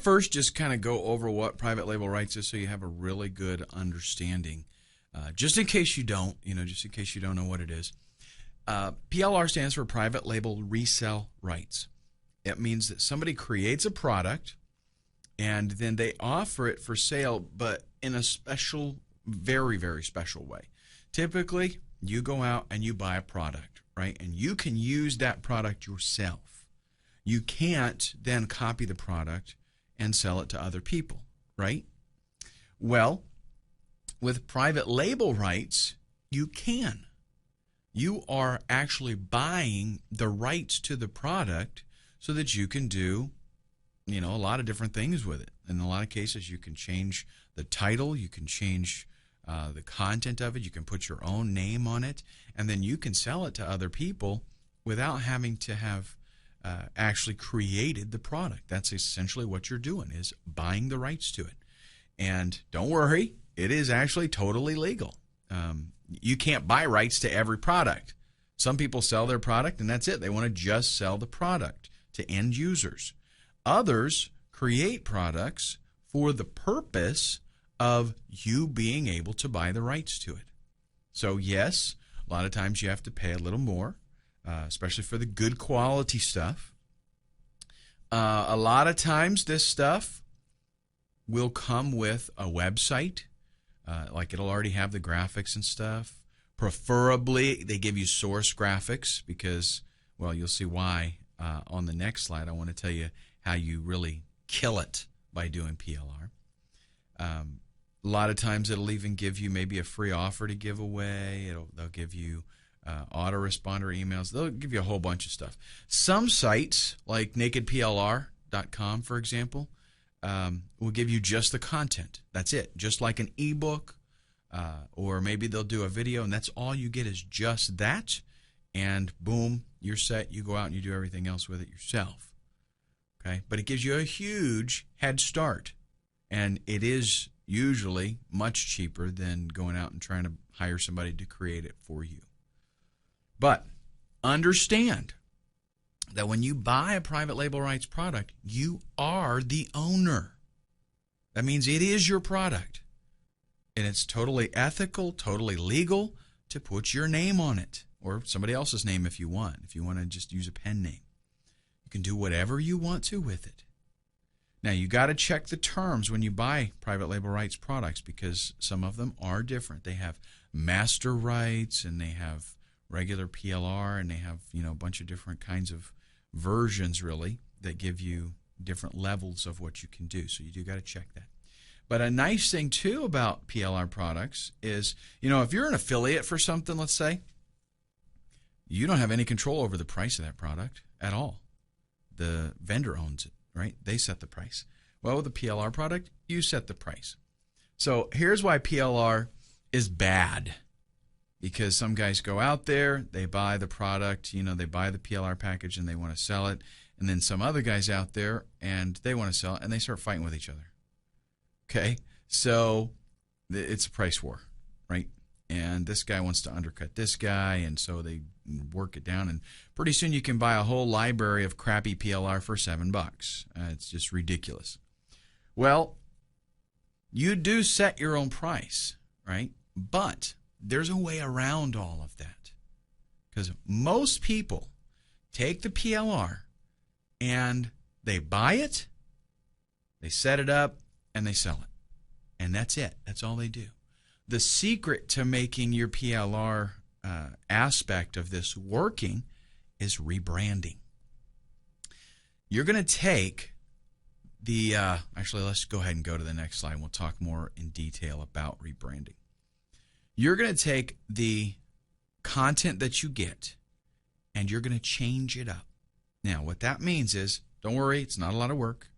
first just kind of go over what private label rights is so you have a really good understanding. Just in case you don't, just in case you don't know what it is. PLR stands for Private Label Resale Rights. It means that somebody creates a product and then they offer it for sale, but in a special, very, very special way. Typically, you go out and you buy a product, right? And you can use that product yourself. You can't then copy the product and sell it to other people, right? Well, with private label rights, you can. You are actually buying the rights to the product so that you can do, a lot of different things with it. In a lot of cases, you can change the title, you can change the content of it, you can put your own name on it, and then you can sell it to other people without having to have actually created the product. That's essentially what you're doing, is buying the rights to it. And don't worry, it is actually totally legal. You can't buy rights to every product. Some people sell their product and that's it. They want to just sell the product to end users. Others create products for the purpose of you being able to buy the rights to it. So yes, a lot of times you have to pay a little more, especially for the good quality stuff. A lot of times this stuff will come with a website. Like it'll already have the graphics and stuff. Preferably, they give you source graphics because, well, you'll see why on the next slide. I want to tell you how you really kill it by doing PLR. A lot of times it'll even give you maybe a free offer to give away. They'll give you autoresponder emails. They'll give you a whole bunch of stuff. Some sites, like nakedplr.com, for example, will give you just the content. That's it. Just like an ebook, or maybe they'll do a video, and that's all you get is just that, and boom, you're set. You go out and you do everything else with it yourself. Okay, but it gives you a huge head start, and it is usually much cheaper than going out and trying to hire somebody to create it for you. But understand that when you buy a private label rights product, you are the owner. That means it is your product. And it's totally ethical, totally legal to put your name on it, or somebody else's name if you want. If you want to just use a pen name, you can do whatever you want to with it. Now, you got to check the terms when you buy private label rights products, because some of them are different. They have master rights, and they have regular PLR, and they have a bunch of different kinds of versions, really, that give you different levels of what you can do. So you do got to check that. But a nice thing too about PLR products is, if you're an affiliate for something, let's say, you don't have any control over the price of that product at all. The vendor owns it, right? They set the price. Well, with a PLR product, you set the price. So here's why PLR is bad. Because some guys go out there, they buy the product, they buy the PLR package and they want to sell it. And then some other guys out there and they want to sell it and they start fighting with each other. Okay? So it's a price war, right? And this guy wants to undercut this guy, and so they work it down. And pretty soon you can buy a whole library of crappy PLR for $7. It's just ridiculous. Well, you do set your own price, right? But there's a way around all of that, because most people take the PLR and they buy it, they set it up, and they sell it. And that's it. That's all they do. The secret to making your PLR aspect of this working is rebranding. You're going to take the, actually, let's go ahead and go to the next slide and we'll talk more in detail about rebranding. You're going to take the content that you get and you're going to change it up. Now, what that means is, don't worry, it's not a lot of work.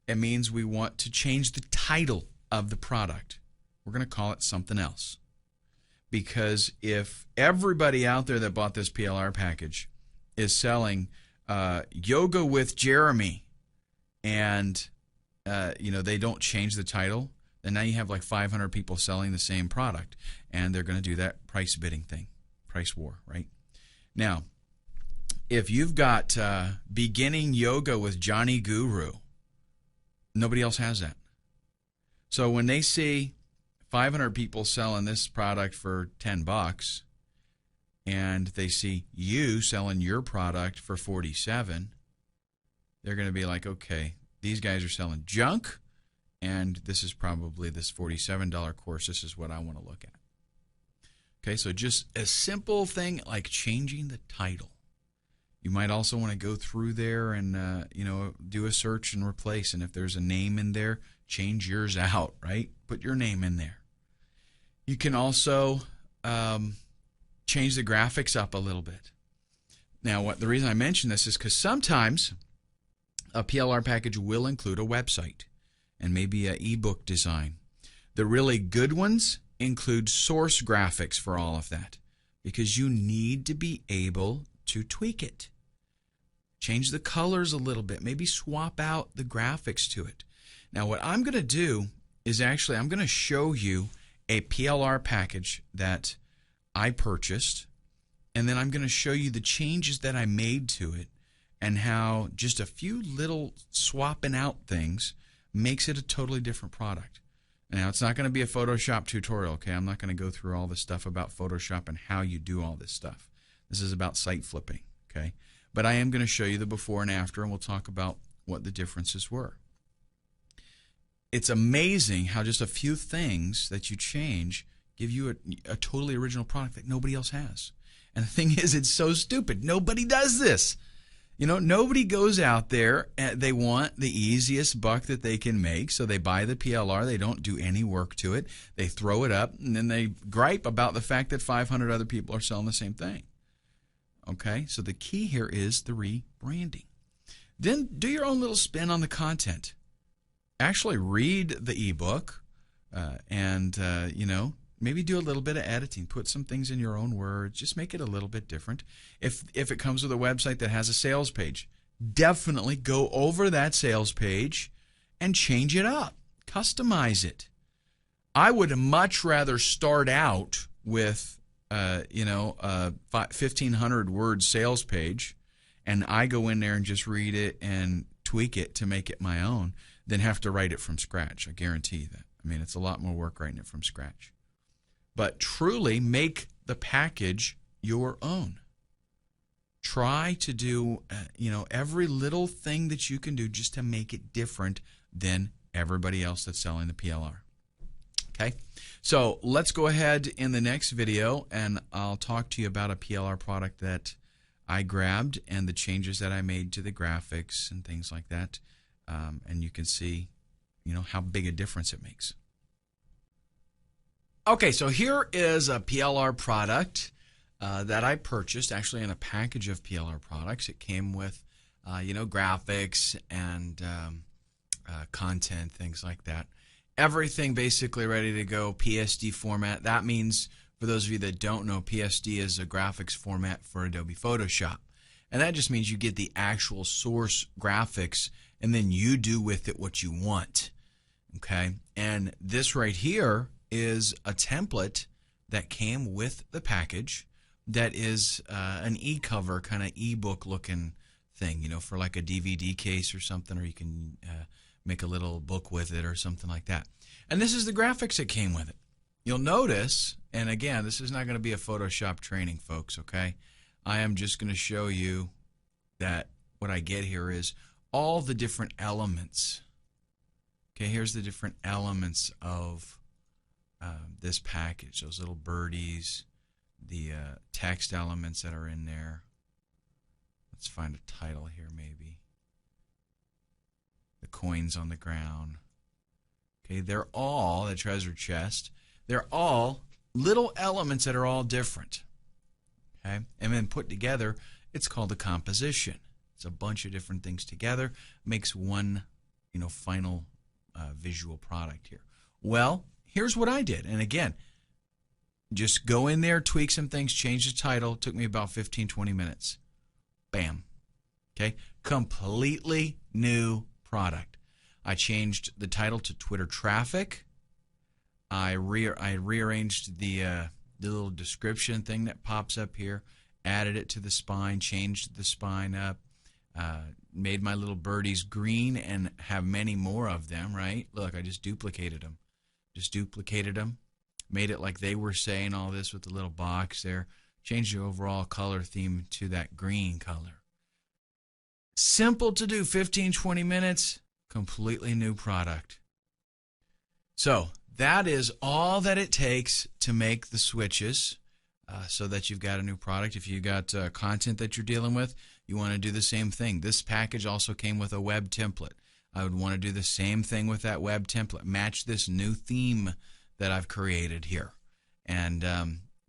It means we want to change the title of the product. We're going to call it something else. Because if everybody out there that bought this PLR package is selling Yoga with Jeremy and they don't change the title, then now you have like 500 people selling the same product, and they're going to do that price bidding thing, price war, right? Now, if you've got beginning yoga with Johnny Guru, Nobody else has that. So when they see 500 people selling this product for $10 and they see you selling your product for $47, they're going to be like, okay, these guys are selling junk, and this is probably this $47 course. This is what I want to look at. Okay, so just a simple thing like changing the title. You might also want to go through there and do a search and replace. And if there's a name in there, change yours out, right? Put your name in there. You can also change the graphics up a little bit. Now, the reason I mention this is because sometimes a PLR package will include a website and maybe an ebook design. The really good ones include source graphics for all of that, because you need to be able to tweak it. Change the colors a little bit. Maybe swap out the graphics to it. Now, what I'm going to do is I'm going to show you a PLR package that I purchased, and then I'm going to show you the changes that I made to it and how just a few little swapping out things makes it a totally different product. Now, it's not going to be a Photoshop tutorial, okay? I'm not going to go through all this stuff about Photoshop and how you do all this stuff. This is about site flipping, okay? But I am going to show you the before and after, and we'll talk about what the differences were. It's amazing how just a few things that you change give you a totally original product that nobody else has. And the thing is, it's so stupid. Nobody does this. Nobody goes out there and they want the easiest buck that they can make, so they buy the PLR. They don't do any work to it. They throw it up, and then they gripe about the fact that 500 other people are selling the same thing. Okay, so the key here is the rebranding. Then do your own little spin on the content. Actually read the ebook and maybe do a little bit of editing. Put some things in your own words. Just make it a little bit different. If it comes with a website that has a sales page, definitely go over that sales page and change it up. Customize it. I would much rather start out with a 1,500 word sales page, and I go in there and just read it and tweak it to make it my own, than have to write it from scratch. I guarantee you that. I mean, it's a lot more work writing it from scratch. But truly make the package your own. Try to do every little thing that you can do just to make it different than everybody else that's selling the PLR. Okay, so let's go ahead in the next video and I'll talk to you about a PLR product that I grabbed and the changes that I made to the graphics and things like that. And you can see, how big a difference it makes. Okay, so here is a PLR product that I purchased, actually in a package of PLR products. It came with, graphics and content, things like that. Everything basically ready to go, PSD format. That means, for those of you that don't know, PSD is a graphics format for Adobe Photoshop. And that just means you get the actual source graphics and then you do with it what you want. Okay? And this right here is a template that came with the package that is an e-cover, kind of e-book looking thing, for like a DVD case or something, or you can make a little book with it or something like that. And this is the graphics that came with it. You'll notice, and again, this is not going to be a Photoshop training, folks, okay? I am just going to show you that what I get here is all the different elements. Okay, here's the different elements of this package. Those little birdies, the text elements that are in there. Let's find a title here maybe. The coins on the ground. Okay, they're all the treasure chest. They're all little elements that are all different. Okay, and then put together, it's called a composition. It's a bunch of different things together, makes one, final visual product here. Well, here's what I did, and again, just go in there, tweak some things, change the title. It took me about 15-20 minutes. Bam. Okay, completely new product. I changed the title to Twitter Traffic. I rearranged the little description thing that pops up here, added it to the spine, changed the spine up, made my little birdies green and have many more of them, right? Look, I just duplicated them. Made it like they were saying all this with the little box there. Changed the overall color theme to that green color. Simple to do, 15, 20 minutes, completely new product. So that is all that it takes to make the switches so that you've got a new product. If you've got content that you're dealing with, you want to do the same thing. This package also came with a web template. I would want to do the same thing with that web template. Match this new theme that I've created here. And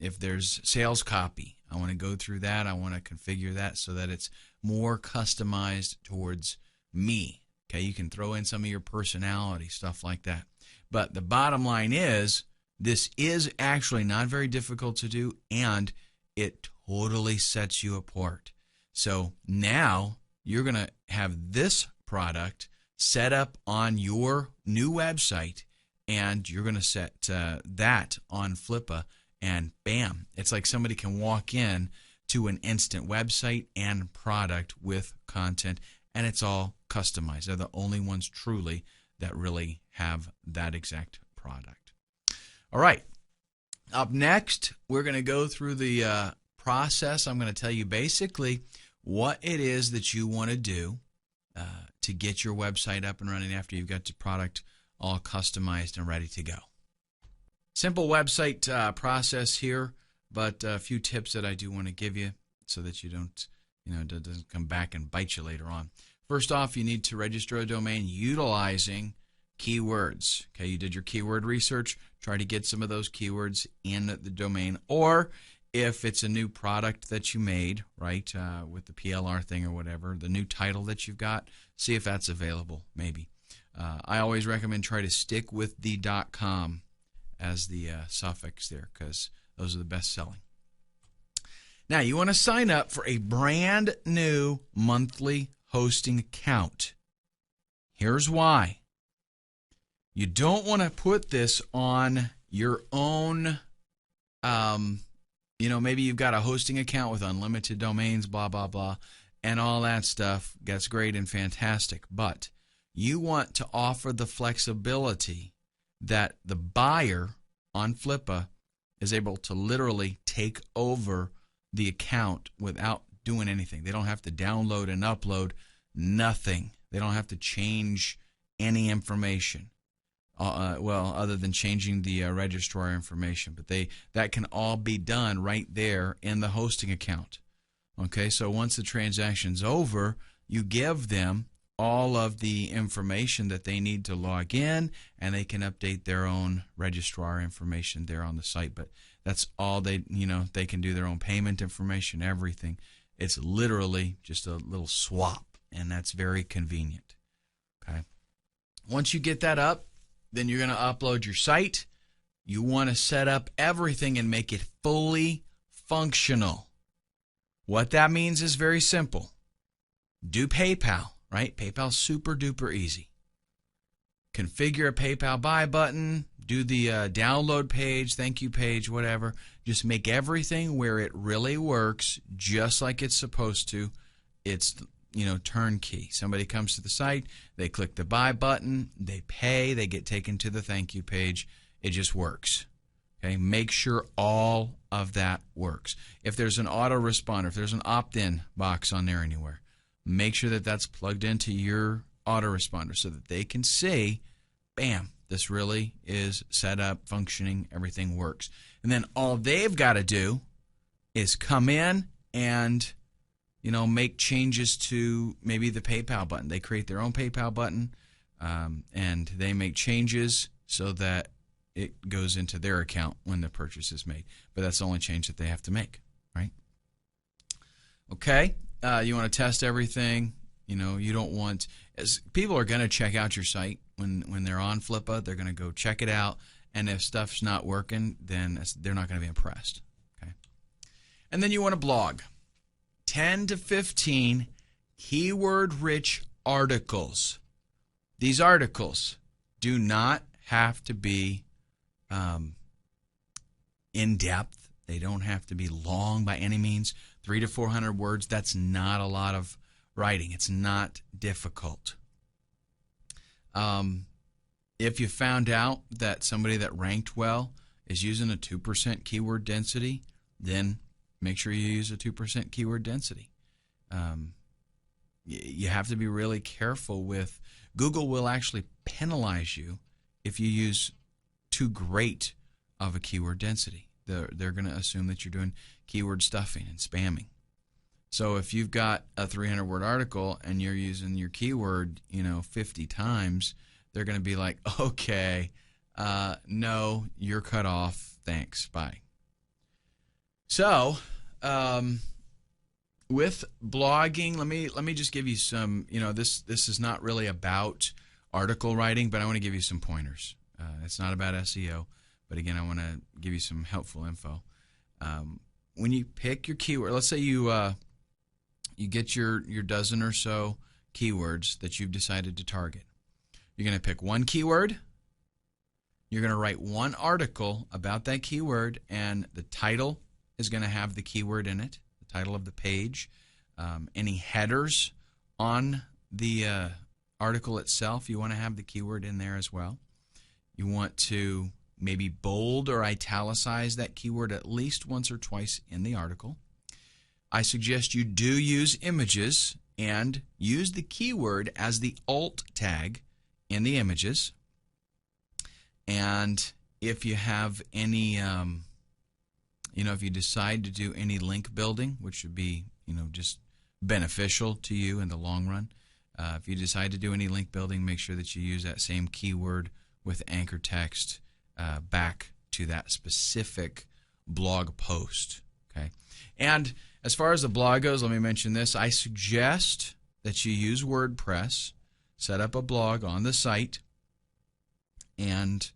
if there's sales copy, I want to go through that. I want to configure that so that it's more customized towards me. Okay, you can throw in some of your personality, stuff like that. But the bottom line is, this is actually not very difficult to do, and it totally sets you apart. So now you're going to have this product set up on your new website, and you're going to set that on Flippa, and bam, it's like somebody can walk in to an instant website and product with content, and it's all customized. They're the only ones truly that really have that exact product. All right, up next, we're going to go through the process. I'm going to tell you basically what it is that you want to do to get your website up and running after you've got the product all customized and ready to go. Simple website process here, but a few tips that I do want to give you so that you don't, it doesn't come back and bite you later on. First off, you need to register a domain utilizing keywords. Okay, you did your keyword research. Try to get some of those keywords in the domain, or if it's a new product that you made, right, with the PLR thing or whatever, the new title that you've got, see if that's available, maybe. I always recommend try to stick with the .com as the suffix there, because those are the best selling. Now, you want to sign up for a brand new monthly hosting account. Here's why. You don't want to put this on your own, maybe you've got a hosting account with unlimited domains, blah, blah, blah, and all that stuff. That's great and fantastic, but you want to offer the flexibility that the buyer on Flippa is able to literally take over the account without doing anything. They don't have to download and upload nothing. They don't have to change any information. Other than changing the registrar information, but that can all be done right there in the hosting account. Okay, so once the transaction's over, you give them all of the information that they need to log in, and they can update their own registrar information there on the site. But that's all they can do their own payment information, everything. It's literally just a little swap, and that's very convenient. Okay, once you get that up, then you're going to upload your site. You want to set up everything and make it fully functional. What that means is very simple. Do PayPal, right? PayPal's super duper easy. Configure a PayPal buy button, do the download page, thank you page, whatever. Just make everything where it really works just like it's supposed to. It's turnkey. Somebody comes to the site, they click the buy button, they pay, they get taken to the thank you page. It just works. Okay, make sure all of that works. If there's an autoresponder, if there's an opt-in box on there anywhere, make sure that that's plugged into your autoresponder so that they can see, bam, this really is set up, functioning, everything works. And then all they've got to do is come in and make changes to maybe the PayPal button. They create their own PayPal button, and they make changes so that it goes into their account when the purchase is made. But that's the only change that they have to make, right? Okay, you want to test everything. You don't want, as people are going to check out your site when they're on Flippa. They're going to go check it out, and if stuff's not working, then they're not going to be impressed. Okay, and then you want to blog. 10 to 15 keyword-rich articles. These articles do not have to be in-depth. They don't have to be long by any means. 300 to 400 words, that's not a lot of writing. It's not difficult. If you found out that somebody that ranked well is using a 2% keyword density, then make sure you use a 2% keyword density. You have to be really careful with Google. Will actually penalize you if you use too great of a keyword density. They're going to assume that you're doing keyword stuffing and spamming. So if you've got a 300-word article and you're using your keyword, 50 times, they're going to be like, okay, no, you're cut off. Thanks. Bye. So, with blogging, let me just give you some. This is not really about article writing, but I want to give you some pointers. It's not about SEO, but again, I want to give you some helpful info. When you pick your keyword, let's say you get your dozen or so keywords that you've decided to target. You're going to pick one keyword. You're going to write one article about that keyword, and the title is going to have the keyword in it, the title of the page. Any headers on the article itself, you want to have the keyword in there as well. You want to maybe bold or italicize that keyword at least once or twice in the article. I suggest you do use images and use the keyword as the alt tag in the images. And if you have any, if you decide to do any link building, which would be, just beneficial to you in the long run, if you decide to do any link building, make sure that you use that same keyword with anchor text back to that specific blog post. Okay, and as far as the blog goes, let me mention this. I suggest that you use WordPress, set up a blog on the site, and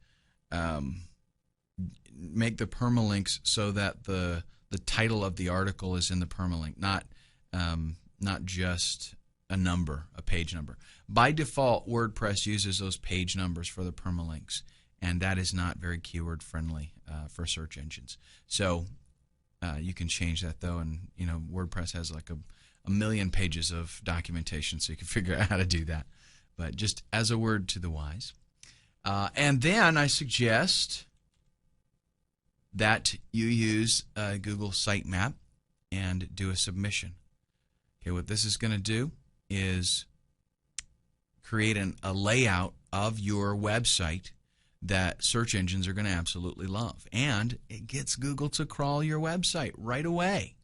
make the permalinks so that the title of the article is in the permalink, not just a page number. By default, WordPress uses those page numbers for the permalinks, and that is not very keyword friendly for search engines. So you can change that though, and WordPress has like a million pages of documentation, so you can figure out how to do that. But just as a word to the wise. And then I suggest that you use Google Sitemap and do a submission. Okay, what this is going to do is create a layout of your website that search engines are going to absolutely love. And it gets Google to crawl your website right away.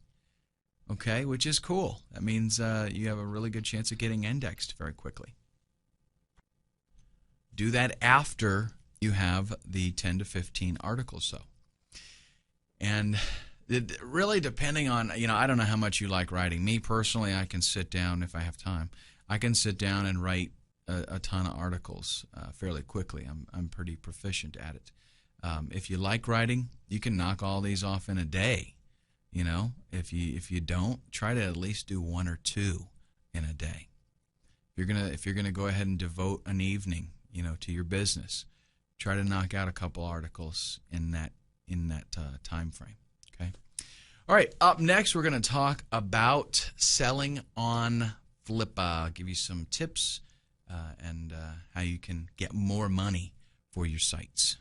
Okay, which is cool. That means you have a really good chance of getting indexed very quickly. Do that after you have the 10 to 15 articles, though. And really depending on, I don't know how much you like writing. Me personally, I can sit down if I have time. I can sit down and write a ton of articles fairly quickly. I'm pretty proficient at it. If you like writing, you can knock all these off in a day. If you don't, try to at least do one or two in a day. If you're gonna go ahead and devote an evening, to your business, try to knock out a couple articles in that time frame. Okay. All right. Up next, we're going to talk about selling on Flippa. I'll give you some tips and how you can get more money for your sites.